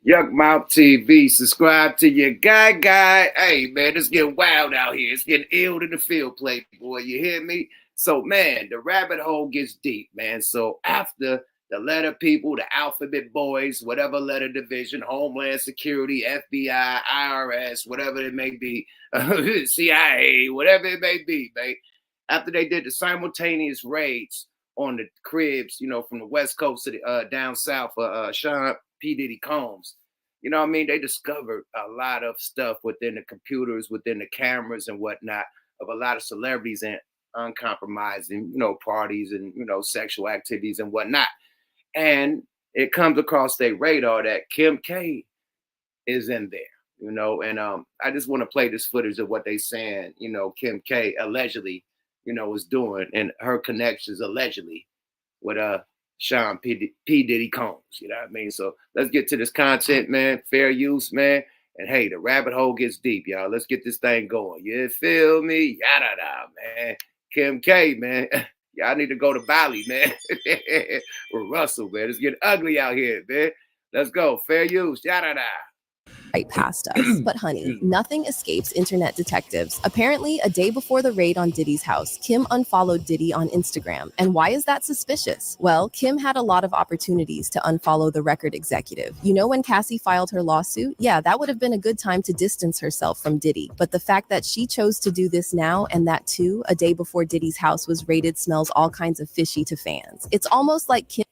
Yuck Mouth TV, subscribe to your guy. Hey, man, it's getting wild out here. It's getting ill in the field, playboy. You hear me? So, man, the rabbit hole gets deep, man. So, after the letter people, the alphabet boys, whatever letter division, Homeland Security, FBI, IRS, whatever it may be, CIA, whatever it may be, man. After they did the simultaneous raids on the cribs, from the West Coast to the down south for Sean P. Diddy Combs. You know what I mean? They discovered a lot of stuff within the computers, within the cameras and whatnot of a lot of celebrities and uncompromising, parties and, sexual activities and whatnot. And it comes across their radar that Kim K is in there, and I just want to play this footage of what they saying, Kim K allegedly, is doing and her connections allegedly with Sean P. Diddy Combs. You know what I mean? So let's get to this content, man. Fair use, man. And hey, the rabbit hole gets deep, y'all. Let's get this thing going. You feel me? Yada da, man. Kim K, man. Y'all need to go to Bali, man. With Russell, man. It's getting ugly out here, man. Let's go. Fair use. Yada da. Right past us. But honey, nothing escapes internet detectives. Apparently, a day before the raid on Diddy's house, Kim unfollowed Diddy on Instagram. And why is that suspicious? Well, Kim had a lot of opportunities to unfollow the record executive. You know when Cassie filed her lawsuit? Yeah, that would have been a good time to distance herself from Diddy. But the fact that she chose to do this now, and that too, a day before Diddy's house was raided, smells all kinds of fishy to fans. It's almost like Kim...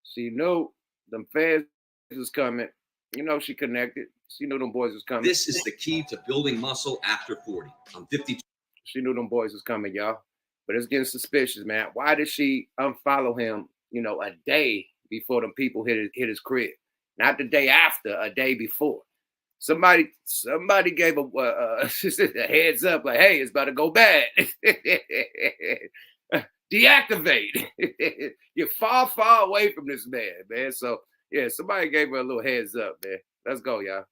She knew them fans was coming. She connected. She knew them boys was coming. This is the key to building muscle after 40. I'm 52. She knew them boys was coming, y'all. But it's getting suspicious, man. Why did she unfollow him, a day before them people hit his crib? Not the day after, a day before. Somebody gave a heads up, like, hey, it's about to go bad. Deactivate. You're far away from this man. So, yeah, somebody gave her a little heads up, man. Let's go, y'all.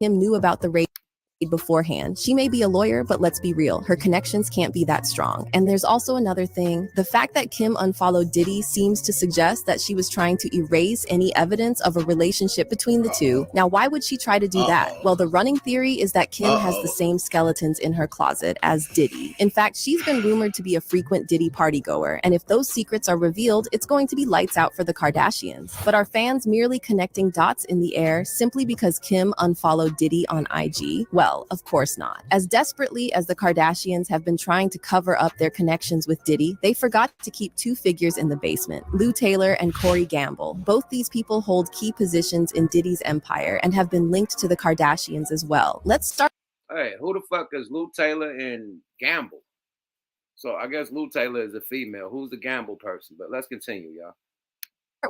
Kim knew about the raid beforehand. She may be a lawyer, but let's be real, her connections can't be that strong. And there's also another thing. The fact that Kim unfollowed Diddy seems to suggest that she was trying to erase any evidence of a relationship between the two. Now, why would she try to do that? Well, the running theory is that Kim has the same skeletons in her closet as Diddy. In fact, she's been rumored to be a frequent Diddy party goer, and if those secrets are revealed, it's going to be lights out for the Kardashians. But are fans merely connecting dots in the air simply because Kim unfollowed Diddy on IG? Well, of course not. As desperately as the Kardashians have been trying to cover up their connections with Diddy, they forgot to keep two figures in the basement, Lou Taylor and Corey Gamble. Both these people hold key positions in Diddy's empire and have been linked to the Kardashians as well. Let's start. Hey, who the fuck is Lou Taylor and Gamble? So I guess Lou Taylor is a female. Who's the Gamble person? But let's continue, y'all.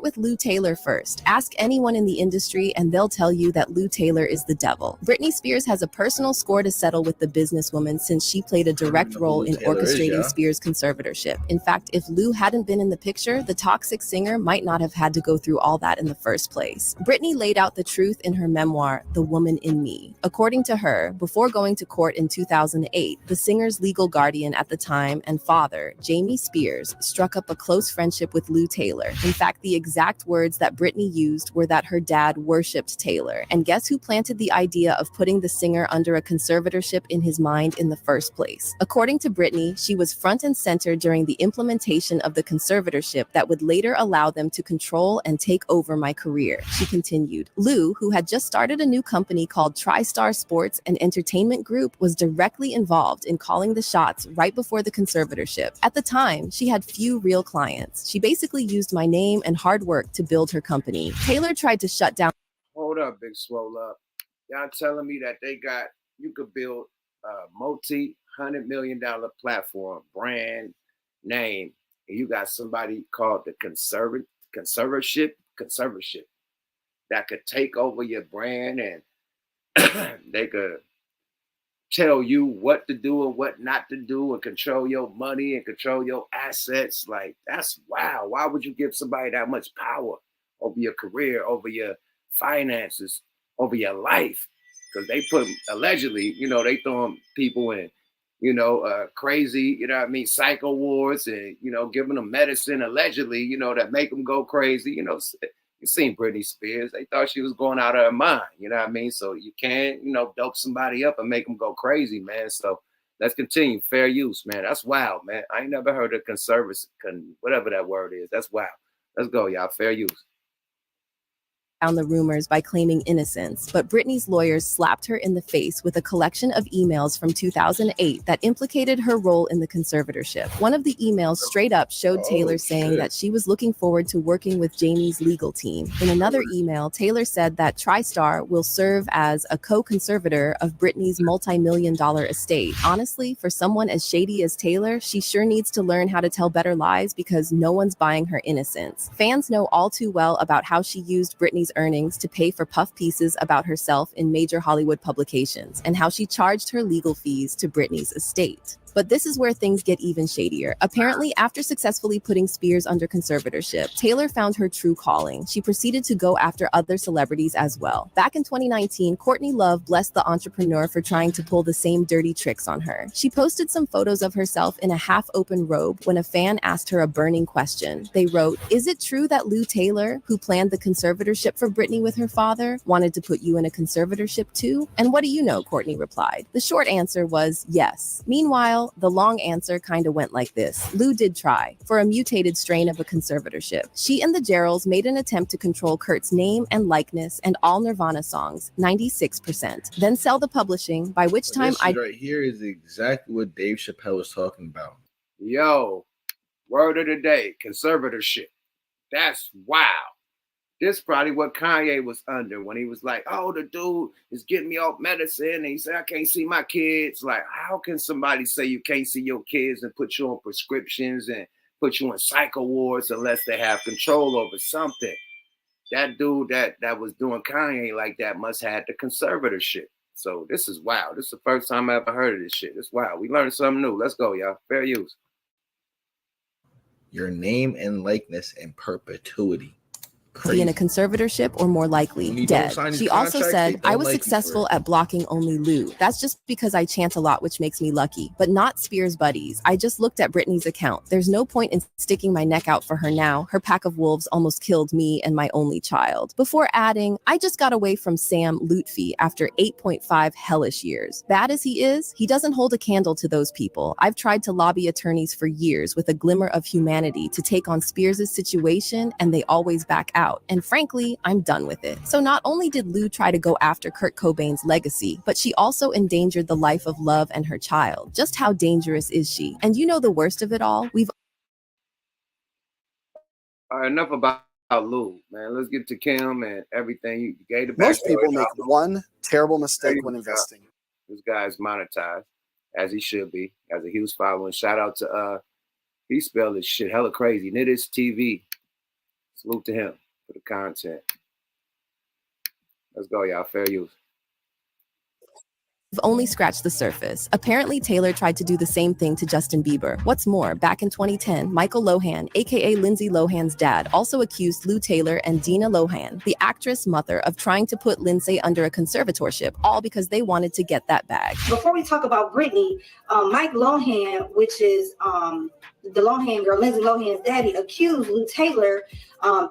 With Lou Taylor first. Ask anyone in the industry and they'll tell you that Lou Taylor is the devil. Britney Spears has a personal score to settle with the businesswoman since she played a direct role in orchestrating Spears' conservatorship. In fact, if Lou hadn't been in the picture, the toxic singer might not have had to go through all that in the first place. Britney laid out the truth in her memoir, The Woman in Me. According to her, before going to court in 2008, the singer's legal guardian at the time and father, Jamie Spears, struck up a close friendship with Lou Taylor. In fact, the exact words that Britney used were that her dad worshipped Taylor. And guess who planted the idea of putting the singer under a conservatorship in his mind in the first place? According to Britney, she was front and center during the implementation of the conservatorship that would later allow them to control and take over my career. She continued. Lou, who had just started a new company called TriStar Sports and Entertainment Group, was directly involved in calling the shots right before the conservatorship. At the time, she had few real clients. She basically used my name and hard work to build her company. Taylor tried to shut down. Hold up, Big Swole Up. Y'all telling me that you could build a multi-$100 million platform, brand name, and you got somebody called the conservatorship that could take over your brand and they could tell you what to do and what not to do and control your money and control your assets. Like, that's wow. Why would you give somebody that much power over your career, over your finances, over your life? Because they put allegedly, they throwing people in, crazy, psycho wards and, giving them medicine allegedly, that make them go crazy. You seen Britney Spears. They thought she was going out of her mind. You know what I mean? So you can't, dope somebody up and make them go crazy, man. So let's continue. Fair use, man. That's wild, man. I ain't never heard of conservatorship, whatever that word is. That's wild. Let's go, y'all. Fair use. Down the rumors by claiming innocence, but Britney's lawyers slapped her in the face with a collection of emails from 2008 that implicated her role in the conservatorship. One of the emails straight up showed Taylor saying that she was looking forward to working with Jamie's legal team. In another email, Taylor said that TriStar will serve as a co-conservator of Britney's multi-million-dollar estate. Honestly, for someone as shady as Taylor, she sure needs to learn how to tell better lies because no one's buying her innocence. Fans know all too well about how she used Britney's earnings to pay for puff pieces about herself in major Hollywood publications, and how she charged her legal fees to Britney's estate. But this is where things get even shadier. Apparently, after successfully putting Spears under conservatorship, Taylor found her true calling. She proceeded to go after other celebrities as well. Back in 2019, Courtney Love blessed the entrepreneur for trying to pull the same dirty tricks on her. She posted some photos of herself in a half-open robe when a fan asked her a burning question. They wrote, "Is it true that Lou Taylor, who planned the conservatorship for Britney with her father, wanted to put you in a conservatorship too? And what do you know?" Courtney replied. The short answer was yes. Meanwhile, the long answer kind of went like this. Lou did try for a mutated strain of a conservatorship. She and the Geralds made an attempt to control Kurt's name and likeness and all Nirvana songs, 96%. Then sell the publishing, by which time right here is exactly what Dave Chappelle was talking about. Yo, word of the day, conservatorship. That's wild. This probably what Kanye was under when he was like, "Oh, the dude is getting me off medicine." And he said, "I can't see my kids." Like, how can somebody say you can't see your kids and put you on prescriptions and put you in psycho wards unless they have control over something? That dude that was doing Kanye like that must have had the conservatorship. So this is wild. This is the first time I ever heard of this shit. It's wild. We learned something new. Let's go, y'all. Fair use. Your name and likeness in perpetuity. Be in a conservatorship or more likely dead. She also said, "I was successful at blocking only Lou. That's just because I chant a lot, which makes me lucky, but not Spears' buddies. I just looked at Britney's account. There's no point in sticking my neck out for her now. Her pack of wolves almost killed me and my only child." Before adding, "I just got away from Sam Lutfi after 8.5 hellish years. Bad as he is, he doesn't hold a candle to those people. I've tried to lobby attorneys for years with a glimmer of humanity to take on Spears' situation, and they always back out. And frankly, I'm done with it." So not only did Lou try to go after Kurt Cobain's legacy, but she also endangered the life of Love and her child. Just how dangerous is she? And you know the worst of it all? All right, enough about Lou, man. Let's get to Kim and everything. You gave the Most people make one terrible mistake when investing. This guy's monetized, as he should be, has a huge following. Shout out to he spelled this shit hella crazy. Nidis TV. Salute to him for the content. Let's go, y'all. Fair use. We've only scratched the surface. Apparently, Taylor tried to do the same thing to Justin Bieber. What's more, back in 2010, Michael Lohan, aka Lindsay Lohan's dad, also accused Lou Taylor and Dina Lohan, the actress mother, of trying to put Lindsay under a conservatorship, all because they wanted to get that bag. Before we talk about Britney, Mike Lohan, which is the Lohan girl, Lindsay Lohan's daddy, accused Lou Taylor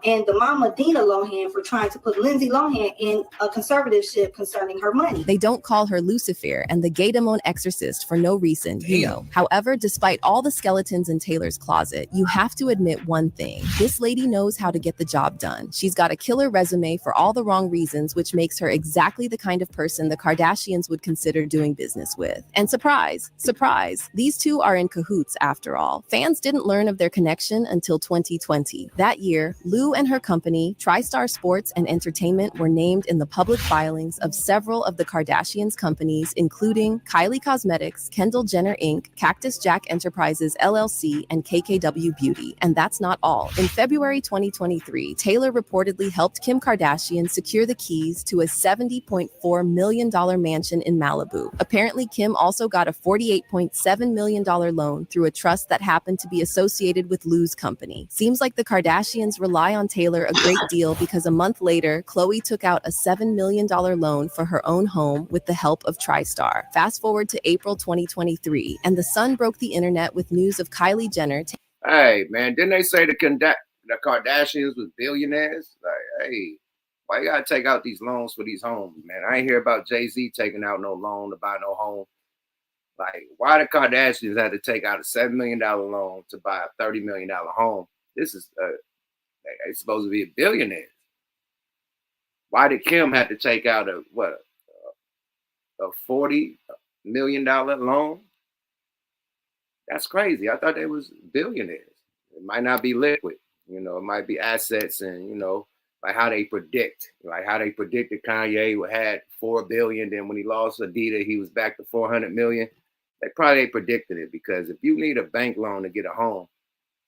and the mama Dina Lohan for trying to put Lindsay Lohan in a conservatorship concerning her money. They don't call her Lucifer and the gay demon exorcist for no reason, you know. However, despite all the skeletons in Taylor's closet, you have to admit one thing. This lady knows how to get the job done. She's got a killer resume for all the wrong reasons, which makes her exactly the kind of person the Kardashians would consider doing business with. And surprise, surprise, these two are in cahoots after all. Fans didn't learn of their connection until 2020. That year, Lou and her company, TriStar Sports and Entertainment, were named in the public filings of several of the Kardashians' companies, including Kylie Cosmetics, Kendall Jenner Inc., Cactus Jack Enterprises LLC, and KKW Beauty. And that's not all. In February 2023, Taylor reportedly helped Kim Kardashian secure the keys to a $70.4 million mansion in Malibu. Apparently, Kim also got a $48.7 million loan through a trust that happened happened to be associated with Lou's company. Seems like the Kardashians rely on Taylor a great deal because a month later, Khloe took out a $7 million loan for her own home with the help of TriStar. Fast forward to April 2023, and The Sun broke the internet with news of Kylie Jenner. Hey, man, didn't they say the Kardashians was billionaires? Like, hey, why you gotta take out these loans for these homes, man? I ain't hear about Jay-Z taking out no loan to buy no home. Like, why the Kardashians had to take out a $7 million loan to buy a $30 million home? This is, they supposed to be billionaires. Why did Kim have to take out a $40 million loan? That's crazy. I thought they was billionaires. It might not be liquid, it might be assets and, like how they predicted Kanye had $4 billion. Then when he lost Adidas, he was back to 400 million. They probably predicted it, because if you need a bank loan to get a home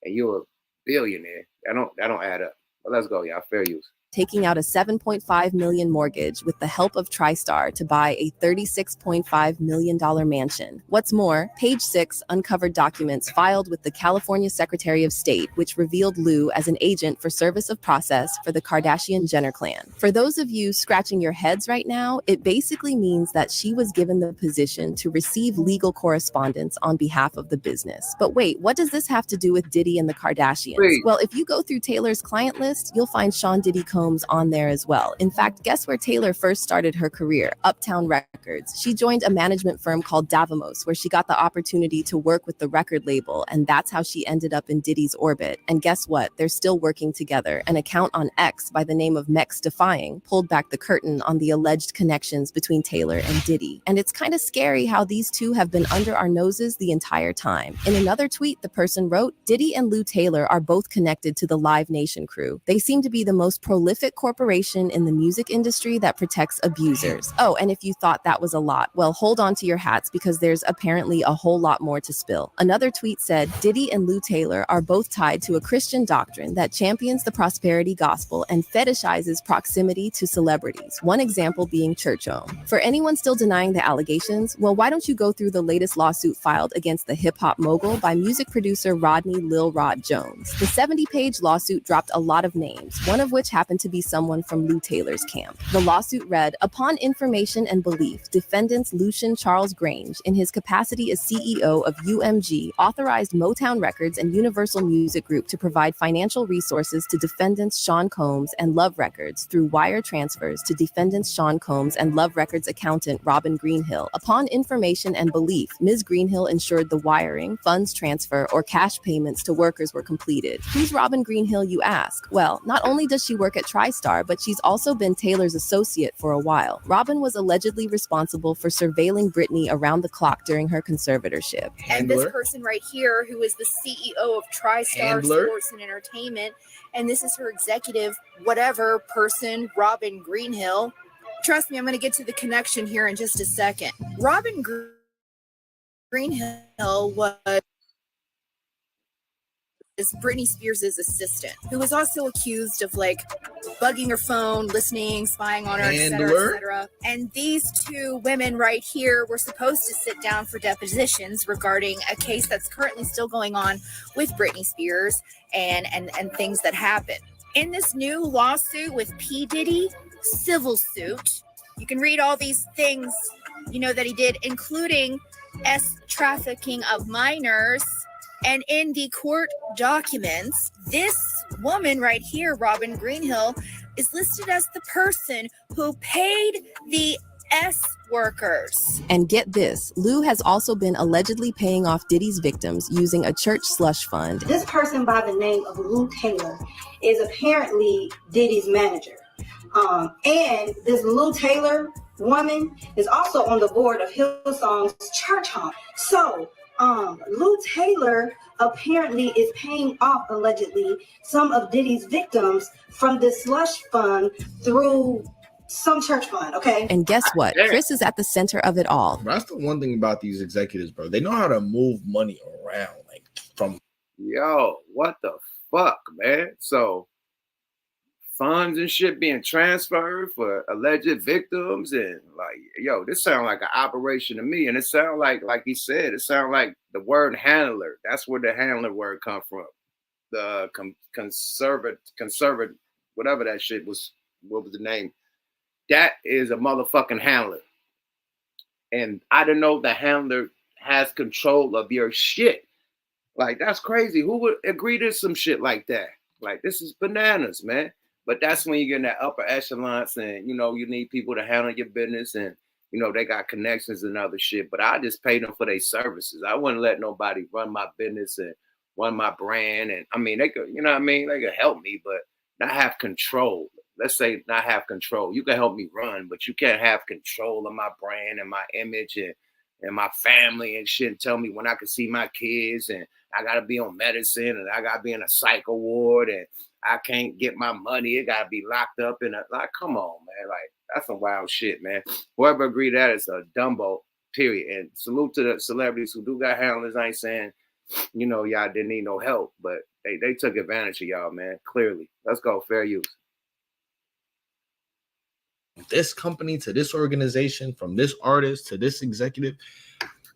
and you're a billionaire, that don't add up. But let's go, y'all. Fair use. Taking out a $7.5 million mortgage with the help of TriStar to buy a $36.5 million mansion. What's more, Page 6 uncovered documents filed with the California Secretary of State, which revealed Lou as an agent for service of process for the Kardashian-Jenner clan. For those of you scratching your heads right now, it basically means that she was given the position to receive legal correspondence on behalf of the business. But wait, what does this have to do with Diddy and the Kardashians? Wait. Well, if you go through Taylor's client list, you'll find Sean Diddy Combs on there as well. In fact, guess where Taylor first started her career? Uptown Records. She joined a management firm called Davamos, where she got the opportunity to work with the record label, and that's how she ended up in Diddy's orbit. And guess what? They're still working together. An account on X by the name of Mex Defying pulled back the curtain on the alleged connections between Taylor and Diddy. And it's kind of scary how these two have been under our noses the entire time. In another tweet, the person wrote, Diddy and Lou Taylor are both connected to the Live Nation crew. They seem to be the most prolific corporation in the music industry that protects abusers. Oh, and if you thought that was a lot, well, hold on to your hats, because there's apparently a whole lot more to spill. Another tweet said, Diddy and Lou Taylor are both tied to a Christian doctrine that champions the prosperity gospel and fetishizes proximity to celebrities. One example being church home. For anyone still denying the allegations, well, why don't you go through the latest lawsuit filed against the hip-hop mogul by music producer Rodney Lil Rod Jones. The 70-page lawsuit dropped a lot of names, one of which happened to be someone from Lou Taylor's camp. The lawsuit read, upon information and belief, defendants Lucian Charles Grange, in his capacity as CEO of UMG, authorized Motown Records and Universal Music Group to provide financial resources to defendants Sean Combs and Love Records through wire transfers to defendants Sean Combs and Love Records accountant Robin Greenhill. Upon information and belief, Ms. Greenhill ensured the wiring, funds transfer, or cash payments to workers were completed. Who's Robin Greenhill, you ask? Well, not only does she work at TriStar, but she's also been Taylor's associate for a while. Robin was allegedly responsible for surveilling Britney around the clock during her conservatorship. And this person right here, who is the CEO of TriStar Sports and Entertainment, and this is her executive, whatever person, Robin Greenhill. Trust me, I'm going to get to the connection here in just a second. Robin Greenhill was Britney Spears' assistant, who was also accused of bugging her phone, listening, spying on her, etc., etc. And these two women right here were supposed to sit down for depositions regarding a case that's currently still going on with Britney Spears and things that happen. In this new lawsuit with P. Diddy, civil suit, you can read all these things, that he did, including trafficking of minors. And in the court documents, this woman right here, Robin Greenhill, is listed as the person who paid the S workers. And get this, Lou has also been allegedly paying off Diddy's victims using a church slush fund. This person by the name of Lou Taylor is apparently Diddy's manager. And this Lou Taylor woman is also on the board of Hillsong's church home. So Lou Taylor apparently is paying off, allegedly, some of Diddy's victims from this slush fund through some church fund, okay? And guess what? Chris is at the center of it all. That's the one thing about these executives, bro. They know how to move money around, from... Yo, what the fuck, man? So, funds and shit being transferred for alleged victims, and like, yo, this sound like an operation to me. And it sound like he said, it sound like the word handler. That's where the handler word come from. The conservative, whatever that shit was. What was the name? That is a motherfucking handler. And I don't know the handler has control of your shit. Like, that's crazy. Who would agree to some shit like that? Like, this is bananas, man. But that's when you get in that upper echelons and, you know, you need people to handle your business and, you know, they got connections and other shit. But I just pay them for their services. I wouldn't let nobody run my business and run my brand. And I mean, they could, you know what I mean? They could help me, but not have control. Let's say not have control. You can help me run, but you can't have control of my brand and my image and my family and shit, and tell me when I can see my kids, and I gotta be on medicine, and I gotta be in a psych ward, and I can't get my money. It gotta be locked up in a, like, come on, man. Like, that's some wild shit, man. Whoever agreed that is a dumbo, period. And salute to the celebrities who do got handlers. I ain't saying, you know, y'all didn't need no help, but they took advantage of y'all, man. Clearly. Let's go. Fair use. This company to this organization, from this artist to this executive,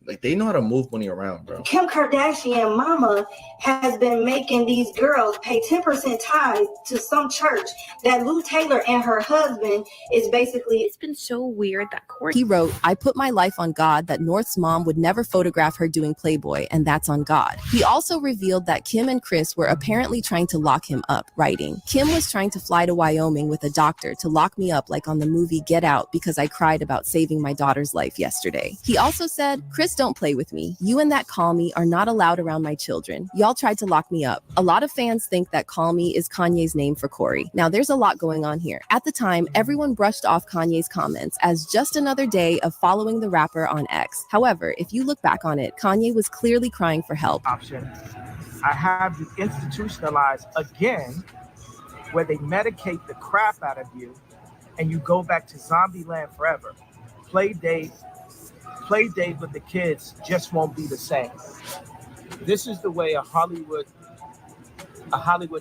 like, they know how to move money around, bro. Kim Kardashian mama has been making these girls pay 10% tithes to some church that Lou Taylor and her husband is basically. It's been so weird that court. He wrote, I put my life on God that North's mom would never photograph her doing Playboy, and that's on God. He also revealed that Kim and Chris were apparently trying to lock him up, writing, Kim was trying to fly to Wyoming with a doctor to lock me up like on the movie Get Out because I cried about saving my daughter's life yesterday. He also said, Chris, don't play with me. You and that Call Me are not allowed around my children. Y'all tried to lock me up. A lot of fans think that Call Me is Kanye's name for Corey. Now, there's a lot going on here. At the time, everyone brushed off Kanye's comments as just another day of following the rapper on X. However, if you look back on it, Kanye was clearly crying for help. Option. I have you institutionalized again, where they medicate the crap out of you and you go back to zombie land forever. Play date with the kids just won't be the same. This is the way a Hollywood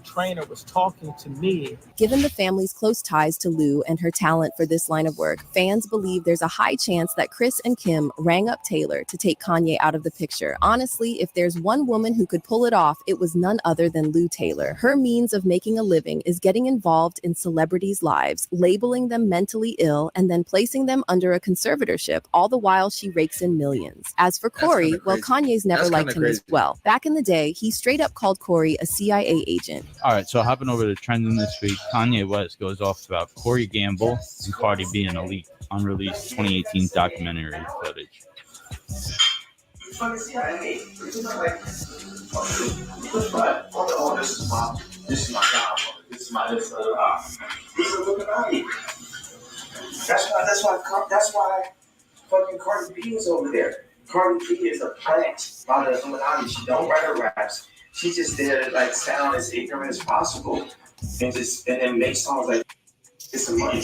trainer was talking to me. Given the family's close ties to Lou and her talent for this line of work, fans believe there's a high chance that Chris and Kim rang up Taylor to take Kanye out of the picture. Honestly, if there's one woman who could pull it off, it was none other than Lou Taylor. Her means of making a living is getting involved in celebrities' lives, labeling them mentally ill, and then placing them under a conservatorship, all the while she rakes in millions. As for Corey, well, Kanye's never liked him as well. Back in the day, he straight up called Corey a CIA agent. All right, so hopping over to trending this week, Kanye West goes off about Corey Gamble and Cardi B in a leaked, unreleased 2018 documentary footage. That's why fucking Cardi B is over there. Cardi B is a plant by the Illuminati. She don't write her raps. She just there to like sound as ignorant as possible and then make songs like get some money.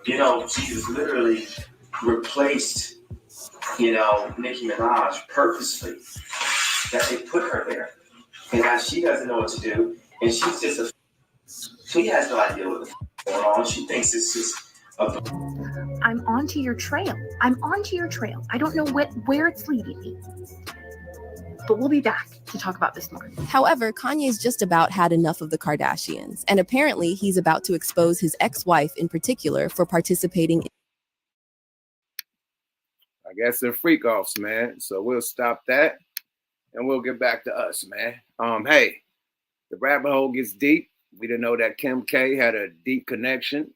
You know, she was literally replaced, you know, Nicki Minaj purposely. That they put her there. And now she doesn't know what to do. And she's just she has no idea what the going on. She thinks it's just I'm onto your trail. I don't know where it's leading me. But we'll be back to talk about this more. However, Kanye's just about had enough of the Kardashians, and apparently he's about to expose his ex-wife in particular for participating in. I guess they're freak offs, man. So we'll stop that and we'll get back to us, man. Hey, the rabbit hole gets deep. We didn't know that Kim K had a deep connection.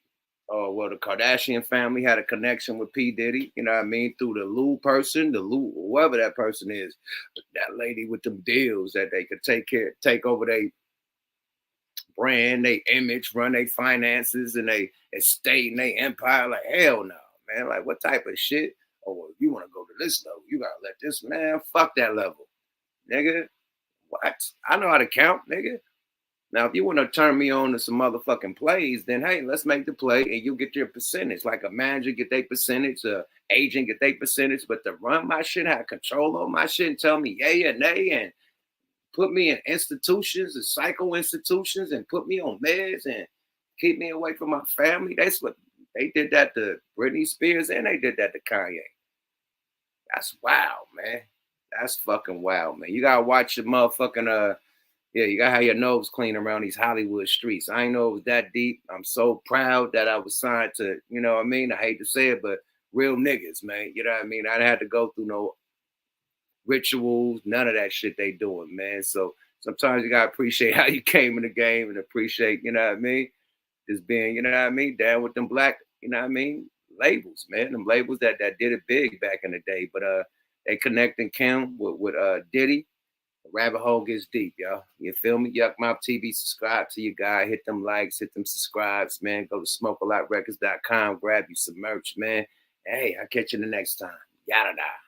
Well, the Kardashian family had a connection with P. Diddy, you know what I mean, through the Lou person, whoever that person is, that lady with them deals that they could take over their brand, their image, run their finances and their estate and their empire. Like, hell no, man. Like, what type of shit? Oh, well, you want to go to this level, you got to let this, man, fuck that level. Nigga, what? I know how to count, nigga. Now, if you want to turn me on to some motherfucking plays, then, hey, let's make the play and you get your percentage. Like a manager get their percentage, a agent get their percentage, but to run my shit, have control over my shit and tell me yay or nay and put me in institutions and psycho institutions and put me on meds and keep me away from my family. That's what they did that to Britney Spears and they did that to Kanye. That's wild, man. That's fucking wild, man. You gotta watch your motherfucking yeah, you gotta have your nose clean around these Hollywood streets. I didn't know it was that deep. I'm so proud that I was signed to, you know what I mean? I hate to say it, but real niggas, man. You know what I mean? I didn't have to go through no rituals, none of that shit they doing, man. So sometimes you gotta appreciate how you came in the game and appreciate, you know what I mean? Just being, you know what I mean, down with them black, you know what I mean, labels, man. Them labels that did it big back in the day. But they connecting Kim with Diddy. The rabbit hole gets deep, y'all. You feel me? Yuck Mouth TV, subscribe to your guy, hit them likes, hit them subscribes, man. Go to smokealotrecords.com, grab you some merch, man. Hey, I'll catch you the next time. Yada da.